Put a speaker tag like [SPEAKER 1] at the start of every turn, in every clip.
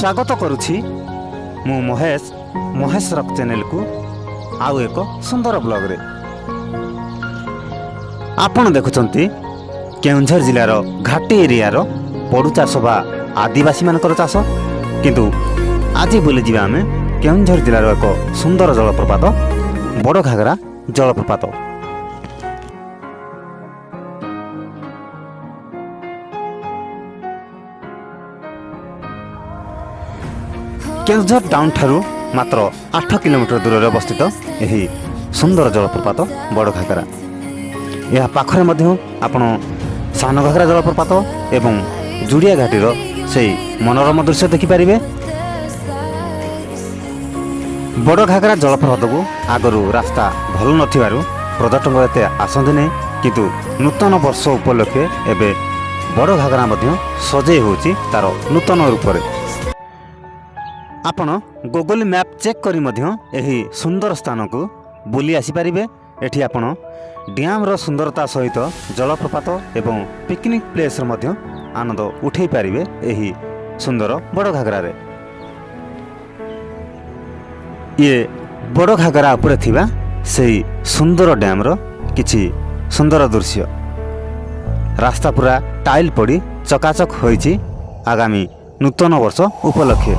[SPEAKER 1] स्वागत करुछि मु महेश रक चैनल को आउ एक सुंदर ब्लॉग रे। आपण देखुछंती केउंझर जिलार घाटी एरिया रो पड़ू चाष बा आदिवासी मानकर चाष, किंतु आज बुली जिबा आमे केउंझर जिलार एक सुंदर जलप्रपात बड़घागरा जलप्रपात। केउंझर टाउन ठारू मात्र 8 किलोमीटर दूर अवस्थित यही सुंदर जलप्रपात बड़घागरा। यह पाखरे मध्य आपण सान घागरा जलप्रपात एवं जुड़िया घाटीर से मनोरम दृश्य देखिपारे। बड़घागरा जलप्रपात को आगरू रास्ता भल नथिबारु पर्यटक एते आसंती नहीं, किंतु नूतन वर्ष उपलक्षे एबे बड़घागरा मध्य सजई होची तार नूतन रूप रे। आपण गूगल मैप चेक करी मध्य एही सुंदर स्थान को बुली आसी पारिबे। एठी आपण डैम रो सुंदरता सहित जलप्रपात एवं पिकनिक प्लेस मध्य आनंद उठै पारिबे एही सुंदर बड़घागरा रे। ये बड़घागरा उपरे थिबा सेही सुंदर डैम रो किछि सुंदर दृश्य। रास्ता पूरा टाइल पड़ी चकाचक होइछि आगामी नूतन वर्ष उपलक्षे।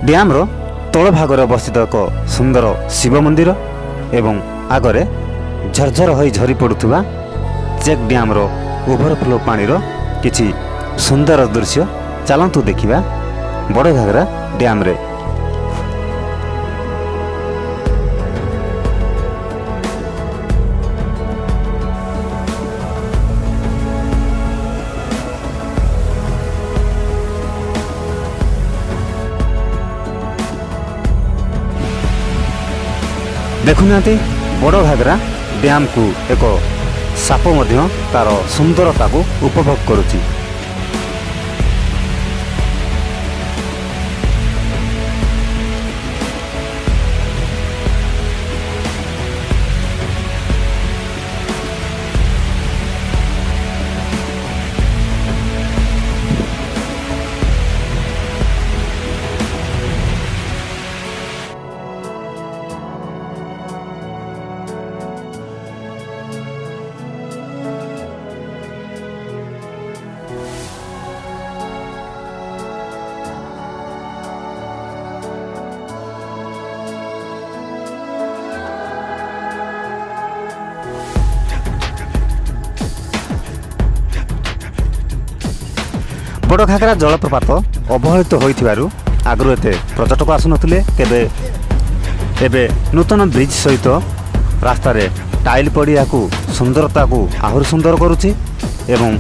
[SPEAKER 1] डैम रो तल भागरे अवस्थित एक सुंदर शिव मंदिर एवं आगरे झरझर होई झरी पड़ुथुवा चेक डैम रो ओवरफ्लो पानी रो किछि सुंदर दृश्य चलंतु देखिबा बड़घागरा डैम रे। देखुना बड़घागरा डैम को एक साप मध्य तार सुंदरता को उपभोग करुची। बड़घागरा जलप्रपात अवहेलित होइथिबारु आगरु एते पर्यटक आसुनथिले केबे एबे नूतन ब्रिज सहित रास्ता रे टाइल पड़ी याकू सुंदरता को आहुर सुंदर करुछि एवं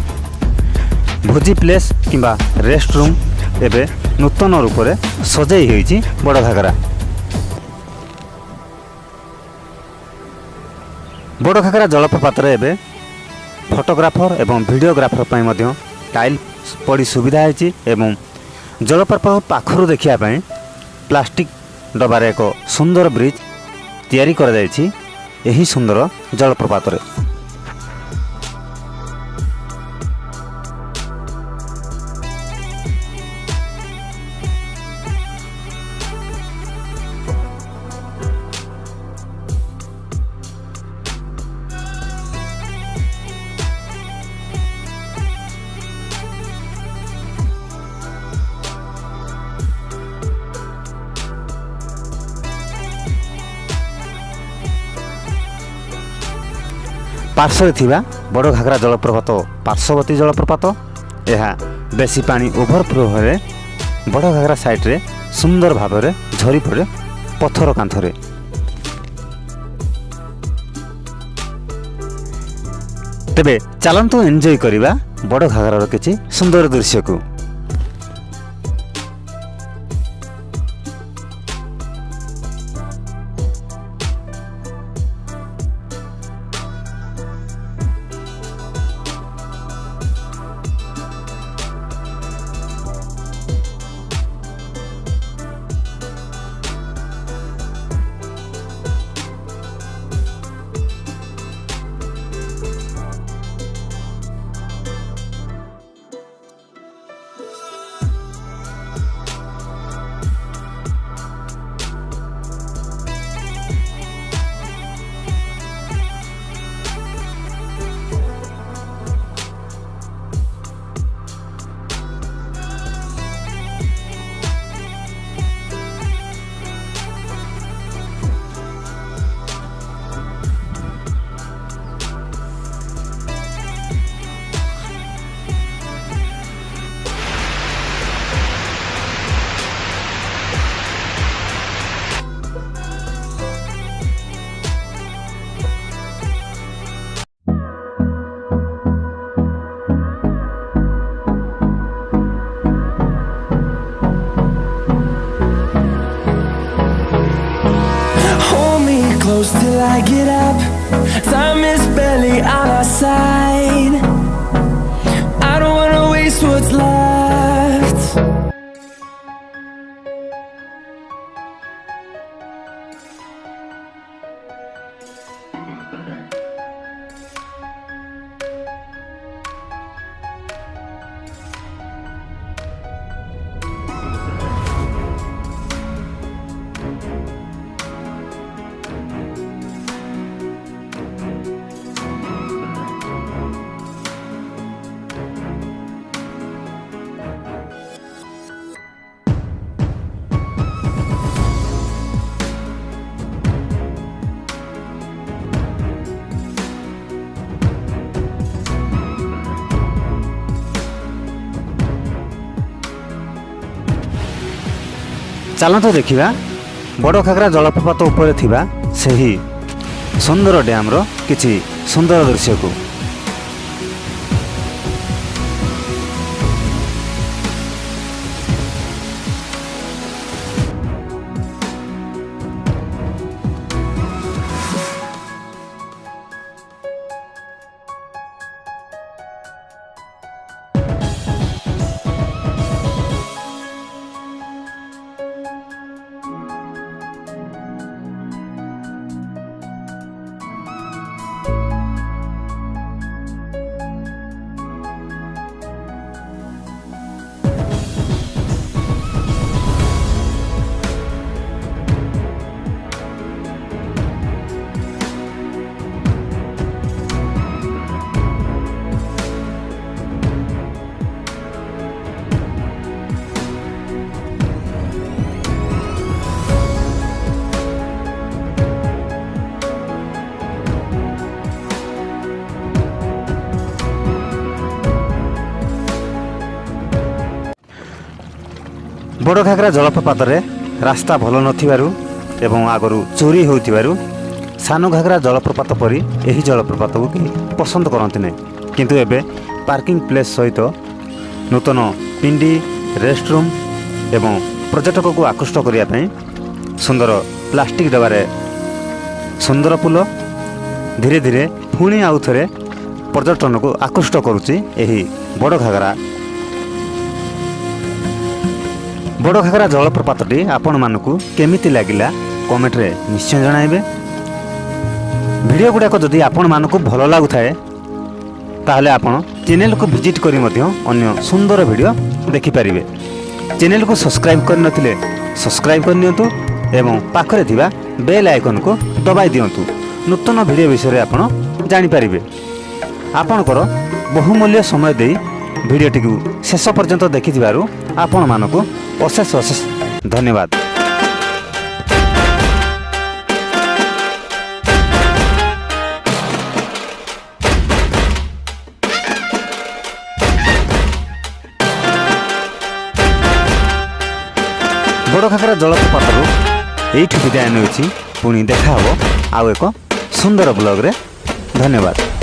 [SPEAKER 1] भोजी प्लेस किंबा रेस्ट रूम एबे नूतन रूप रे सजई होइछि बड़घागरा। बड़घागरा जलप्रपात रे एबे फोटोग्राफर एवं वीडियोग्राफर पई मध्य टाइल पड़ी सुविधा है एवं जलप्रपात पाखरु देखिया पई प्लास्टिक डबार एक सुंदर ब्रिज तैयारी करा जायछि एही सुंदर जलप्रपात रे। पार्श्व थिबा बड़घागरा जलप्रपात पार्श्ववर्ती जलप्रपात यह बेसी पानी ओवरफ्लो होरे बड़घागरा साइड रे सुंदर भाव में झरी पड़े पत्थर कांथरे। तेबे चलंतु एंजॉय करिबा बड़घागरार किछि सुंदर दृश्य को।
[SPEAKER 2] I get up, time is barely on our side. I don't wanna waste what's left.
[SPEAKER 1] ଚାଲନ୍ତୁ ଦେଖିବା ବଡ଼ଘାଗରା ଜଳପ୍ରପାତ ଉପରେ ଥିବା ସେହି ସୁନ୍ଦର ଡ୍ୟାମ୍ର କିଛି ସୁନ୍ଦର ଦୃଶ୍ୟକୁ। ବଡ଼ଘାଗରା ଜଳପ୍ରପାତରେ ରାସ୍ତା ଭଲ ନଥିବାରୁ ଏବଂ ଆଗରୁ ଚୋରି ହେଉଥିବାରୁ ସାନ ଘାଗରା ଜଳପ୍ରପାତ ପରି ଏହି ଜଳପ୍ରପାତକୁ କେହି ପସନ୍ଦ କରନ୍ତି ନାହିଁ। କିନ୍ତୁ ଏବେ ପାର୍କିଂ ପ୍ଲେସ୍ ସହିତ ନୂତନ ପିଣ୍ଡି, ରେଷ୍ଟରୁମ୍ ଏବଂ ପର୍ଯ୍ୟଟକକୁ ଆକୃଷ୍ଟ କରିବା ପାଇଁ ସୁନ୍ଦର ପ୍ଲାଷ୍ଟିକ୍ ଡବାରେ ସୁନ୍ଦର ପୁଲ ଧୀରେ ଧୀରେ ପୁଣି ଆଉ ଥରେ ପର୍ଯ୍ୟଟନକୁ ଆକୃଷ୍ଟ କରୁଛି। ଏହି ବଡ଼ଘାଗରା ଜଳପ୍ରପାତଟି ଆପଣମାନଙ୍କୁ କେମିତି ଲାଗିଲା କମେଣ୍ଟରେ ନିଶ୍ଚୟ ଜଣାଇବେ। ଭିଡ଼ିଓ ଗୁଡ଼ାକ ଯଦି ଆପଣମାନଙ୍କୁ ଭଲ ଲାଗୁଥାଏ ତାହେଲେ ଆପଣ ଚ୍ୟାନେଲକୁ ଭିଜିଟ୍ କରି ମଧ୍ୟ ଅନ୍ୟ ସୁନ୍ଦର ଭିଡ଼ିଓ ଦେଖିପାରିବେ। ଚ୍ୟାନେଲକୁ ସବସ୍କ୍ରାଇବ୍ କରିନଥିଲେ ସବସ୍କ୍ରାଇବ୍ କରିନିଅନ୍ତୁ ଏବଂ ପାଖରେ ଥିବା ବେଲ୍ ଆଇକନ୍କୁ ଦବାଇ ଦିଅନ୍ତୁ। ନୂତନ ଭିଡ଼ିଓ ବିଷୟରେ ଆପଣ ଜାଣିପାରିବେ। ଆପଣଙ୍କର ବହୁମୂଲ୍ୟ ସମୟ ଦେଇ ଭିଡ଼ିଓଟିକୁ ଶେଷ ପର୍ଯ୍ୟନ୍ତ ଦେଖିଥିବାରୁ ଆପଣମାନଙ୍କୁ ଅଶେଷ ଅଶେଷ ଧନ୍ୟବାଦ। ବଡ଼ଘାଗରା ଜଳପ୍ରପାତରୁ ଏଇଠୁ ବିଦାୟ ନେଉଛି। ପୁଣି ଦେଖା ହେବ ଆଉ ଏକ ସୁନ୍ଦର ବ୍ଲଗ୍ରେ। ଧନ୍ୟବାଦ।